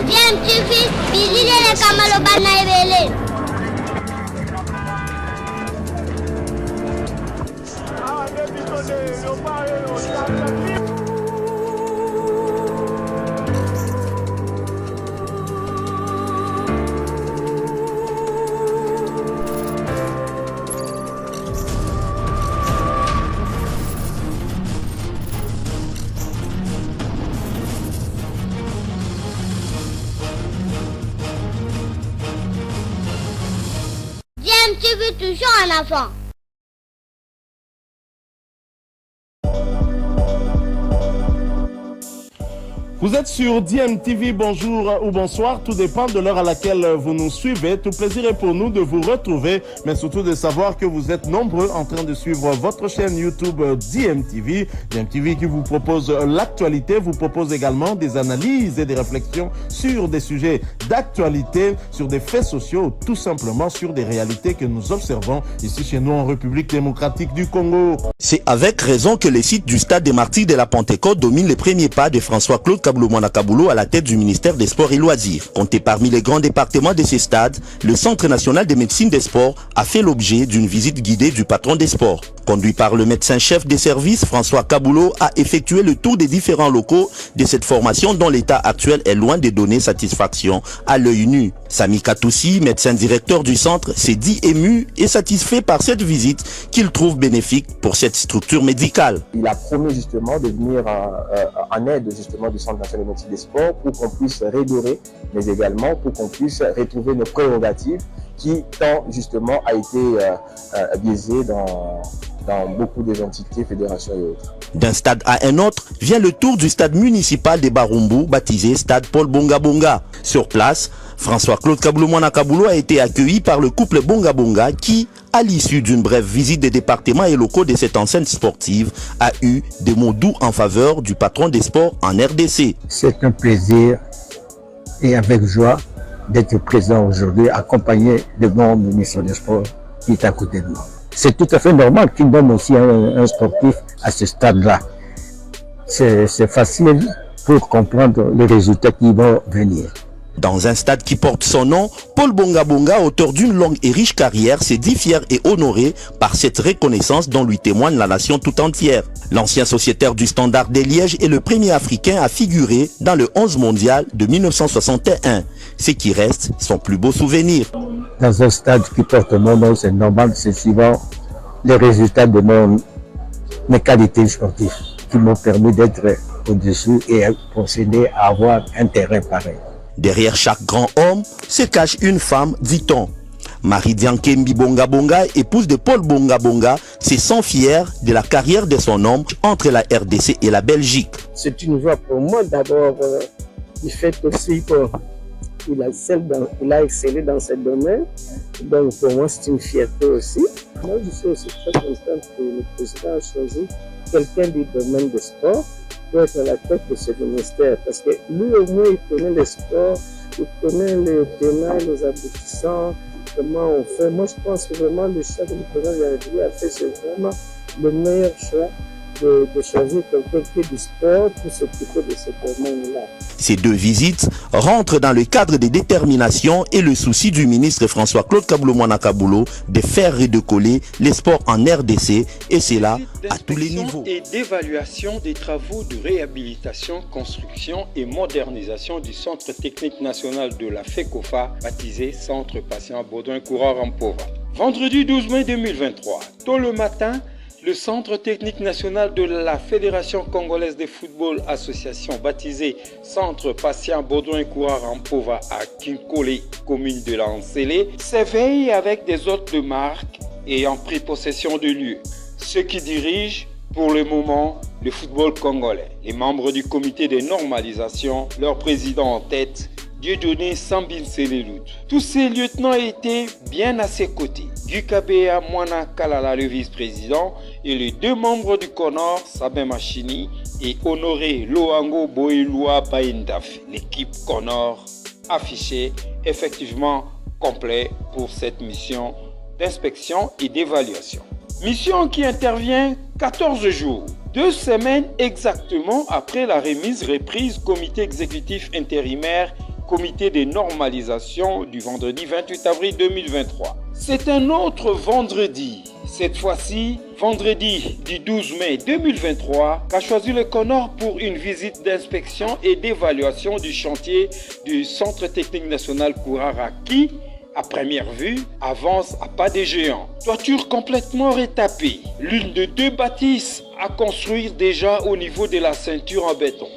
Bien, tu fais, visitez les Kamalobana et Bien, tu veux toujours un enfant. Vous êtes sur DMTV, bonjour ou bonsoir, tout dépend de l'heure à laquelle vous nous suivez. Tout plaisir est pour nous de vous retrouver, mais surtout de savoir que vous êtes nombreux en train de suivre votre chaîne YouTube DMTV. DMTV qui vous propose l'actualité, vous propose également des analyses et des réflexions sur des sujets d'actualité, sur des faits sociaux, tout simplement sur des réalités que nous observons ici chez nous en République démocratique du Congo. C'est avec raison que les sites du Stade des Martyrs de la Pentecôte dominent les premiers pas de François-Claude Kaboulou-Mwana Kaboulou à la tête du ministère des Sports et Loisirs. Compté parmi les grands départements de ces stades, le Centre national de médecine des sports a fait l'objet d'une visite guidée du patron des sports. Conduit par le médecin-chef des services, François Kaboulou a effectué le tour des différents locaux de cette formation dont l'état actuel est loin de donner satisfaction à l'œil nu. Sami Katoussi, médecin directeur du centre, s'est dit ému et satisfait par cette visite qu'il trouve bénéfique pour cette structure médicale. Il a promis justement de venir en aide justement du Centre national de médecine des sports pour qu'on puisse redorer, mais également pour qu'on puisse retrouver nos prérogatives qui tant justement a été biaisé dans beaucoup des entités, fédérations et autres. D'un stade à un autre vient le tour du stade municipal de Barumbu, baptisé Stade Paul Bonga Bonga. Sur place, François-Claude Kaboulou-Mwana Kaboulou a été accueilli par le couple Bonga Bonga qui, à l'issue d'une brève visite des départements et locaux de cette enceinte sportive, a eu des mots doux en faveur du patron des sports en RDC. C'est un plaisir et avec joie d'être présent aujourd'hui, accompagné de mon ministre des Sports qui est à côté de moi. C'est tout à fait normal qu'il donne aussi un sportif à ce stade-là. C'est facile pour comprendre les résultats qui vont venir. Dans un stade qui porte son nom, Paul Bonga Bonga, auteur d'une longue et riche carrière, s'est dit fier et honoré par cette reconnaissance dont lui témoigne la nation tout entière. L'ancien sociétaire du Standard de Liège est le premier Africain à figurer dans le 11 mondial de 1961, ce qui reste son plus beau souvenir. Dans un stade qui porte mon nom, c'est normal, c'est suivant les résultats de mes qualités sportives qui m'ont permis d'être au-dessus et procéder à avoir un terrain pareil. Derrière chaque grand homme se cache une femme, dit-on. Marie Diankembi Bonga Bonga, épouse de Paul Bonga Bonga, se sent fière de la carrière de son homme entre la RDC et la Belgique. C'est une joie pour moi d'abord du fait aussi qu'il a excellé dans ce domaine. Donc pour moi c'est une fierté aussi. Moi je suis aussi très content que le président a choisi quelqu'un du domaine du sport pour être à la tête de ce ministère. Parce que lui au moins il connaît le sport, il connaît les tenants, les aboutissants, comment on fait. Moi je pense que vraiment le chef du président de la République a fait vraiment le meilleur choix de choisir quelqu'un qui est du sport pour s'occuper de ce domaine-là. Ces deux visites rentrent dans le cadre des déterminations et le souci du ministre François-Claude Kaboulou-Mwana Kaboulou de faire redécoller les sports en RDC, et c'est là à tous les niveaux. Et d'évaluation des travaux de réhabilitation, construction et modernisation du Centre technique national de la FECOFA, baptisé Centre patient Baudouin-Coureur en Pova. Vendredi 12 mai 2023, tôt le matin, le Centre technique national de la Fédération congolaise de football association, baptisé Centre patient Baudouin-Coureur en Pova à Kinkole, commune de Lancélé, s'éveille avec des hôtes de marque ayant pris possession du lieu. Ceux qui dirigent pour le moment le football congolais, les membres du comité de normalisation, leur président en tête, Dieudonné Sambin Selelout. Tous ces lieutenants étaient bien à ses côtés. Gukabea Mwana Kalala, le vice-président, et les deux membres du CONOR, Sabin Machini et Honoré Loango Boeloua Baindaf. L'équipe CONOR affichée effectivement complet pour cette mission d'inspection et d'évaluation. Mission qui intervient 14 jours 2 semaines exactement après la reprise comité exécutif intérimaire, comité de normalisation du vendredi 28 avril 2023. C'est un autre vendredi, cette fois-ci vendredi du 12 mai 2023, qu'a choisi le CONOR pour une visite d'inspection et d'évaluation du chantier du Centre technique national Kourara qui, à première vue, avance à pas de géant. Toiture complètement retapée, l'une de 2 bâtisses à construire déjà au niveau de la ceinture en béton.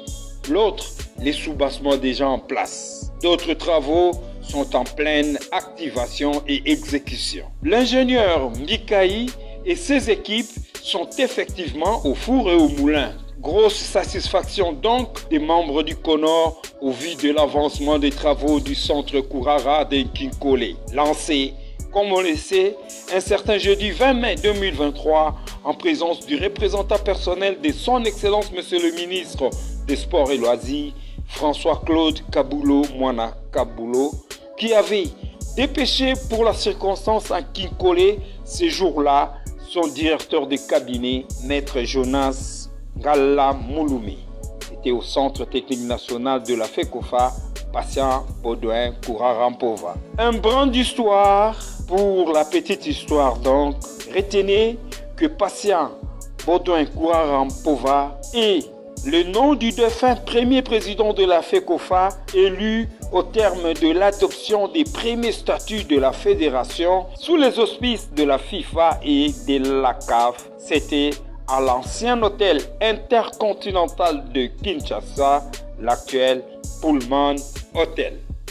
L'autre, les soubassements déjà en place. D'autres travaux sont en pleine activation et exécution. L'ingénieur Mikaï et ses équipes sont effectivement au four et au moulin. Grosse satisfaction donc des membres du CONOR au vu de l'avancement des travaux du centre Kourara de Kinkole, lancé, comme on le sait, un certain jeudi 20 mai 2023 en présence du représentant personnel de son Excellence Monsieur le ministre des Sports et Loisirs, François-Claude Kaboulo Mwana Kaboulo, qui avait dépêché pour la circonstance à Kinkole ce jour-là son directeur de cabinet, Maître Jonas Galla Mouloumi. C'était au Centre technique national de la FECOFA, Patient Baudouin Kourarampova. Un brin d'histoire pour la petite histoire donc. Retenez que Patient Baudouin Kourarampova est le nom du défunt premier président de la FECOFA élu au terme de l'adoption des premiers statuts de la fédération sous les auspices de la FIFA et de la CAF. C'était à l'ancien hôtel intercontinental de Kinshasa, l'actuel Pullman Hotel.